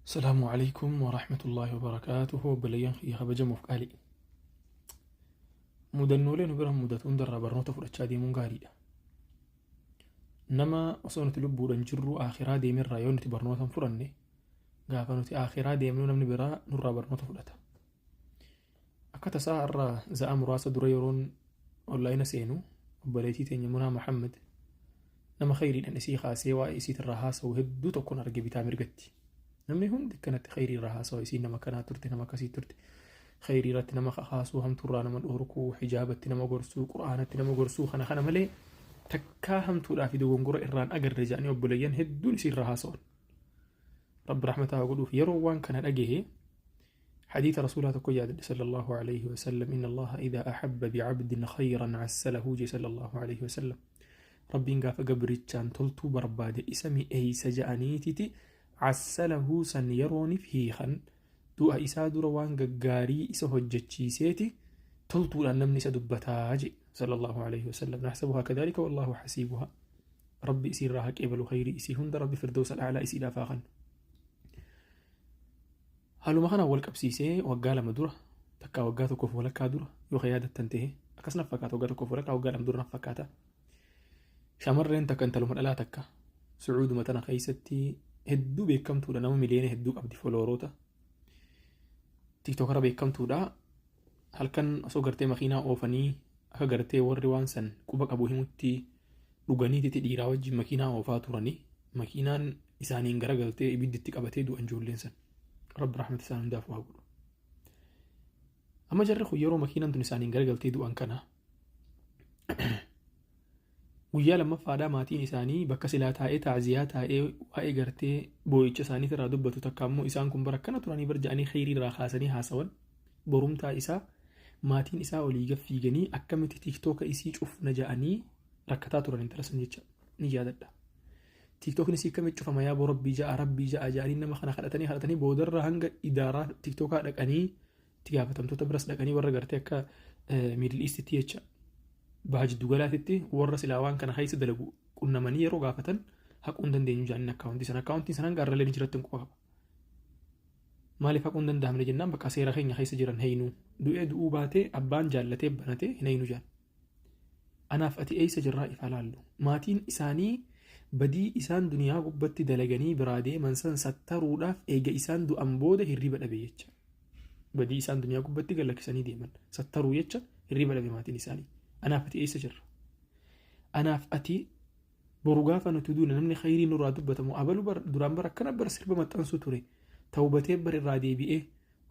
السلام عليكم ورحمة الله وبركاته. بليان خي خبجة مفقالي مدنولين برهم مدتون در برنوتا فرشا دي مونغاري نما أصونة لبو رنجرو آخرا دي من رايون تي برنوتا فرني غافنو تي آخرا دي منو نمني برا نورا برنوتا فرتا أكتا ساعة الرا زا مراسة دريرون أولاين سينو وبليتي تيني منا محمد نما خيري نسي خاسي وإيسي ترهاس وهدو تكون أرقبي تامر قتي namni hundi kanatti khayrii irraa haasawaa isiin nama kanaa turte nama akkasii turte khayrii irratti nama haasuu hamtuurraa nama dhorkuu hijaabatti nama gorsuu quraanatti nama gorsuu kana malee takkaa hamtuudhaa fi dogongora irraan agarre jedhanii obboleeyyan hedduun isiirraa haasawan rabbi rahmataa godhuuf yeroo waan kana dhagahe حديث رسول الله تقول صلى الله عليه وسلم إن الله إذا أحب بعبد خيرا عسله جي صلى الله عليه وسلم ربي نقاف قبرتشان تلتو برباد اسمي أي سجانيتي عسله سن يروني فيخن دو إسا دروان قاري إسا هجتشي سيتي تلطو لنمني سدبتاجي صلى الله عليه وسلم نحسبها كذلك والله حسيبها ربي إسي راهك إبل خيري إسي هند ربي فردوس الأعلى إسي لافاخن هلو مخنا أول كبسيسي وقال مدورة تكا وقاتو كفو لكا دورة يو خيادة تنتهي أكس نفكات وقاتو كفو لكا وقال مدورة نفكاتا شامرين تكا انتلو من ألا تكا سعود متنا خيستي hedduu beekamtuudha nama miliyoona hedduu qabdi foloroota tiktokara beekamtuudha halkan osoo gartee makiinaa oofanii akka gartee warri waan san quba qabu himutti dhuganiititi dhiiraa wajjin makiinaa oofaa turanii makiinaan isaaniin garagaltee ibidditti qabatee du'an ijoolleen san rabbi rahmata isaan hundaaf waa godhu amma jarri kun yeroo makiinaan tun isaaniin garagaltee du'an kana guyyaa lammaffaadhaa maatiin isaanii bakka silaa taa'ee taaziyaa taa'ee waa'ee gartee boo'icha isaaniit irraa dubbatu takka ammoo isaan kun bara akkana turanii barja'anii khayrii irraa kaasanii haasawan borumtaa isaa maatiin isaa olii gaffiiganii akkamitti tiktooka isii cufna ja'anii rakkataa turan intalasan jecha ni yaadadha tiktokni isii akkamitti cufama yaa boo rabbii ja'a ja'anii nama kana kadhatanii boodarra hanga idaaraa tiktookaa dhaqanii itti gaafatamtoota biras dhaqanii warra gartee akka miidil iistitti jecha baaj dugalaatitti warra silaawaan kana keessa dalagu qunnamanii yeroo gaafatan haquun dandeenyu jaaniin akkaawuntii sanan gaarralee ni jiratti quba qaba maaliif haquun danda'amne jennaan bakka seera keenya keessa jiran heeynu du'ee du'uu baatee abbaan jaallatee banatee hin heeynu jaan anaaf ati eessa jirraa ifa laallu maatiin isaanii badii isaan duniyaa gubbatti dalaganii biraa deeman san sattaruudhaaf eega isaan du'an booda hirriba dhabe jecha badii isaan duniyaa gubbatti galakkisanii deeman sattaruu jecha hirriba dhabe maatiin isaanii anaaf ati eessa jirra anaaf ati boru gaafa nuti duuna namni khayrii nurraa dubbatamu abalu duraan bara akkana bara sirba maxxansuu ture tawbatee bar irraa deebi'ee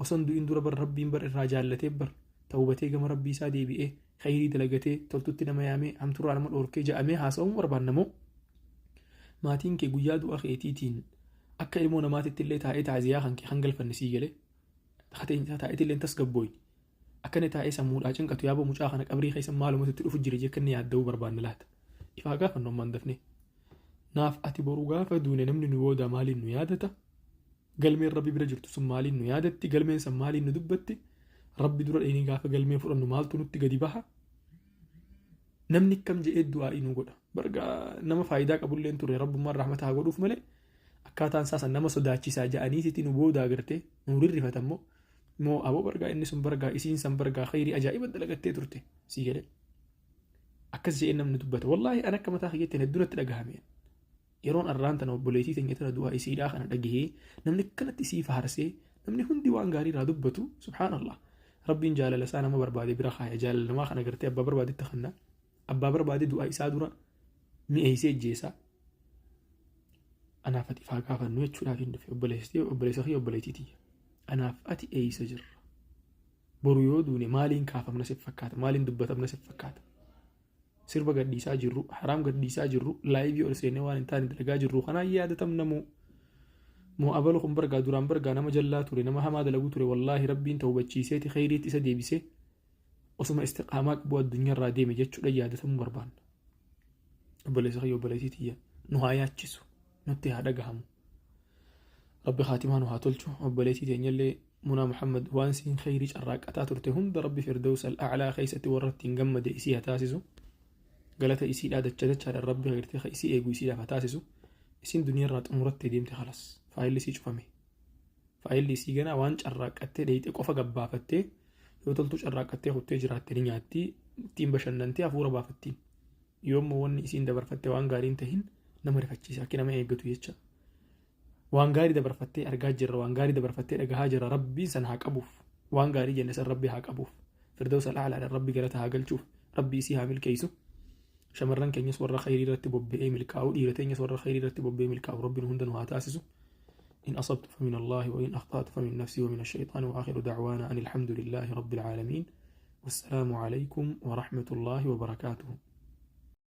oson du'in dura bar rabbiin bar irraa jaallatee bar tawbatee gama rabbii isaa deebi'ee khayrii dalagatee toltutti nama yaamee hamturraa nama dhoorkee ja'amee haasa'uun barbaannamoo maatiin kee guyyaa du'a keetiitiin akka ilmoo namaatitti illee taa'ee taaziyaa kan kee hangalfanne sii galee taa'eetti illee tasgabbooyi akkana taa'ee sammuudhaa cinqatu yaaboo mucaa kana qabrii keessa maalumatti dhufu jira jekka inni yaadda'uu barbaanna laata ifaa gaafa nommaan dafne naaf ati boruu gaafa duune namni nu booda maaliin nu yaadata galmeen rabbi bira jirtu sun maaliin nu yaadatti galmeen san maaliin nu dubbatti rabbi dura dheenii gaafa galmee fudhannu maaltu nutti gadi baha namni kam je'ee du'aa inuu godha bargaa nama faayidaa qabulleen ture rabbummaan rahmataa godhuuf malee akkaataan saasan nama sodaachisaa ja'aniititti nu booda agartee nu rirrifatammoo moo aboo bargaa inni sun bargaa isiin san bargaa khayrii ajaa'iba dalagattee turte sii galee akkas je'ee namni dubbata wallaahi an akka mataa kiyyaatti hedduunatti dhagahame yeroon arraan tana obboleettii teenya tana du'aa isiidhaa kana dhagahee namni kanatti isii faarsee namni hundi waan gaarii irraa dubbatu subhaanallah rabbiin jaalala isaa nama barbaade bira kaaya jaalala namaa kana gartee abbaa barbaadetti kannaa abbaa barbaade du'aa isaa dura mi'eessee ejjeesaa anaaf ati faa gaafannu jechuudhaaf hin dhufe obboleessa kiyya obboleettiitiyya anaaf ati eessa jirra boru yoo duune maaliin kaafamna siif fakkaata maaliin dubbatamna siif fakkaata sirba gadhiisaa jirru haraam gadhiisaa jirru laayivii ol seenee waan hin taane dalagaa jirru kanaa yaadatamna moo abalu kun bargaa duraan bargaa nama jallaa ture nama hamaa dalaguu ture wallaahi rabbiin tawbachiiseeti khayriitti isa deebisee osuma istiqaamaa qabu addunyaarraa deeme jechuudha yaadatamuu barbaanna obboleessa kiyya obboleettiitiyya nu haa yaachisu nutti haa dhagahamu ربي خاتمان وهاتلشو وبليتي تنيلي منا محمد وانسين خيري شراقتا ترتي هند ربي فردوس الأعلى خيستي ورتي نجمد إسيها تاسسو قالت إسي لا دتشدت على ربي غيرتي إسي إيجو إسي لا فتاسسو إسين دنيا رات أمرت ديمتي خلاص فايل سي شوفامي faayilli isii ganaa waan carraaqqattee dheeyxee qofa gabbaafattee yoo toltu carraaqqattee kuttee jiraatte ni nyaatti ittiin bashannantee hafuura baafattiin yoommoo wanni isiin dabarfattee waan gaariin tahin nama rifachiisa akka nama eeggatu jecha waan gaarii dabarfattee argaa jirra waan gaarii dabarfattee dhagahaa jirra rabbiin san haa qabuuf waan gaarii jenne san rabbi haa qabuuf firdawsa al'aalaadhaan rabbi galata haa galchuuf rabbi isii haa milkeessu shamarran keenyas warra khayrii irratti bobba'ee milkaa'u dhiira teenyas warra khayrii irratti bobba'ee milkaa'u rabbiin hundanuu haa taasisu إن أصبت فمن الله وإن أخطأت فمن نفسي ومن الشيطان وآخر دعوانا أن الحمد لله رب العالمين والسلام عليكم ورحمة الله وبركاته